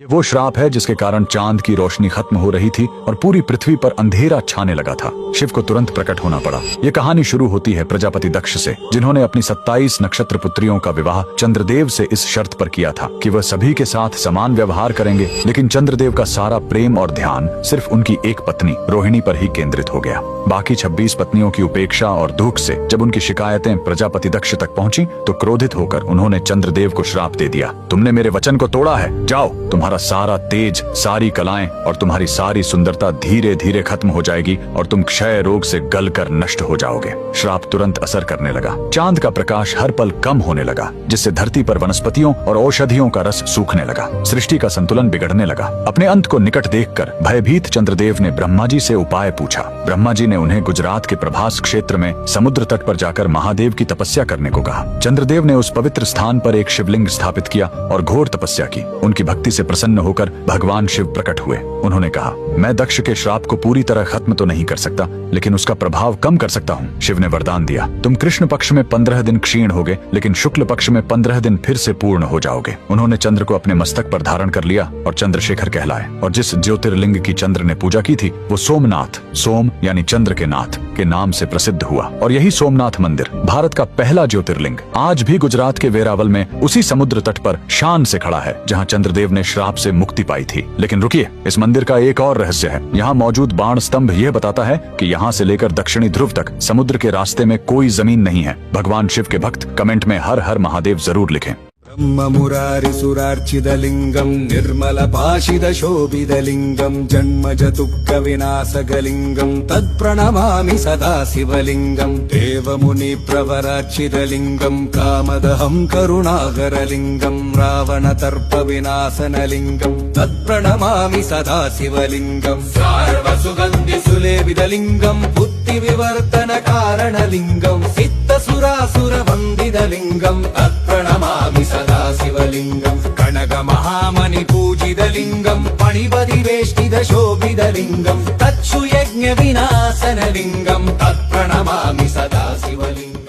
ये वो श्राप है जिसके कारण चांद की रोशनी खत्म हो रही थी और पूरी पृथ्वी पर अंधेरा छाने लगा था। शिव को तुरंत प्रकट होना पड़ा। ये कहानी शुरू होती है प्रजापति दक्ष से, जिन्होंने अपनी 27 नक्षत्र पुत्रियों का विवाह चंद्रदेव से इस शर्त पर किया था कि वह सभी के साथ समान व्यवहार करेंगे। लेकिन चंद्रदेव का सारा प्रेम और ध्यान सिर्फ उनकी एक पत्नी रोहिणी पर ही केंद्रित हो गया। बाकी 26 पत्नियों की उपेक्षा और दुख से जब उनकी शिकायतें प्रजापति दक्ष तक पहुंची तो क्रोधित होकर उन्होंने चंद्रदेव को श्राप दे दिया। तुमने मेरे वचन को तोड़ा है, जाओ, तुम्हारा सारा तेज, सारी कलाएं और तुम्हारी सारी सुंदरता धीरे धीरे खत्म हो जाएगी और तुम क्षय रोग से गलकर नष्ट हो जाओगे। श्राप तुरंत असर करने लगा। चांद का प्रकाश हर पल कम होने लगा, जिससे धरती पर वनस्पतियों और औषधियों का रस सूखने लगा। सृष्टि का संतुलन बिगड़ने लगा। अपने अंत को निकट देखकर भयभीत चंद्रदेव ने ब्रह्मा जी से उपाय पूछा। ब्रह्मा जी ने उन्हें गुजरात के प्रभास क्षेत्र में समुद्र तट पर जाकर महादेव की तपस्या करने को कहा। चंद्रदेव ने उस पवित्र स्थान पर एक शिवलिंग स्थापित किया और घोर तपस्या की। उनकी भक्ति से प्रसन्न होकर भगवान शिव प्रकट हुए। उन्होंने कहा, मैं दक्ष के श्राप को पूरी तरह खत्म तो नहीं कर सकता, लेकिन उसका प्रभाव कम कर सकता हूँ। शिव ने वरदान दिया, तुम कृष्ण पक्ष में 15 दिन क्षीण होगे, लेकिन शुक्ल पक्ष में 15 दिन फिर से पूर्ण हो जाओगे। उन्होंने चंद्र को अपने मस्तक पर धारण कर लिया और चंद्रशेखर कहलाए। और जिस ज्योतिर्लिंग की चंद्र ने पूजा की थी वो सोमनाथ, सोम यानी चंद्र के नाथ के नाम से प्रसिद्ध हुआ। और यही सोमनाथ मंदिर भारत का पहला ज्योतिर्लिंग आज भी गुजरात के वेरावल में उसी समुद्र तट पर शान से खड़ा है, जहाँ चंद्रदेव ने श्राप से मुक्ति पाई थी। लेकिन रुकिए, इस मंदिर का एक और रहस्य है। यहाँ मौजूद बाण स्तंभ यह बताता है कि यहाँ से लेकर दक्षिणी ध्रुव तक समुद्र के रास्ते में कोई जमीन नहीं है। भगवान शिव के भक्त कमेंट में हर हर महादेव जरूर लिखें। ब्रह्म मुरारि सुरार्चितलिङ्गम् निर्मल पाशित शोभितलिङ्गम् जन्मज दुःख विनाशकलिङ्गम् तत्प्रणमामि सदा शिवलिङ्गम् देवमुनि प्रवरार्चितलिङ्गम् कामदहं करुणाकरलिङ्गम् रावण तर्प विनाशनलिङ्गम् तत्प्रणमामि सदा शिवलिङ्गम् सर्वसुगन्धि सुलेपितलिङ्गम् बुद्धि विवर्तन कारणलिङ्गम् सिद्धसुरासुर वन्दितलिङ्गम् तत्प्रणमामि सदा शिवलिङ्गम् कनक महामणि पूजितलिङ्गम् पणिपतिवेष्टित शोभितलिङ्गम् तच्छु यज्ञ विनाशनलिङ्गम् तत्प्रणमामि सदा शिवलिङ्गम्।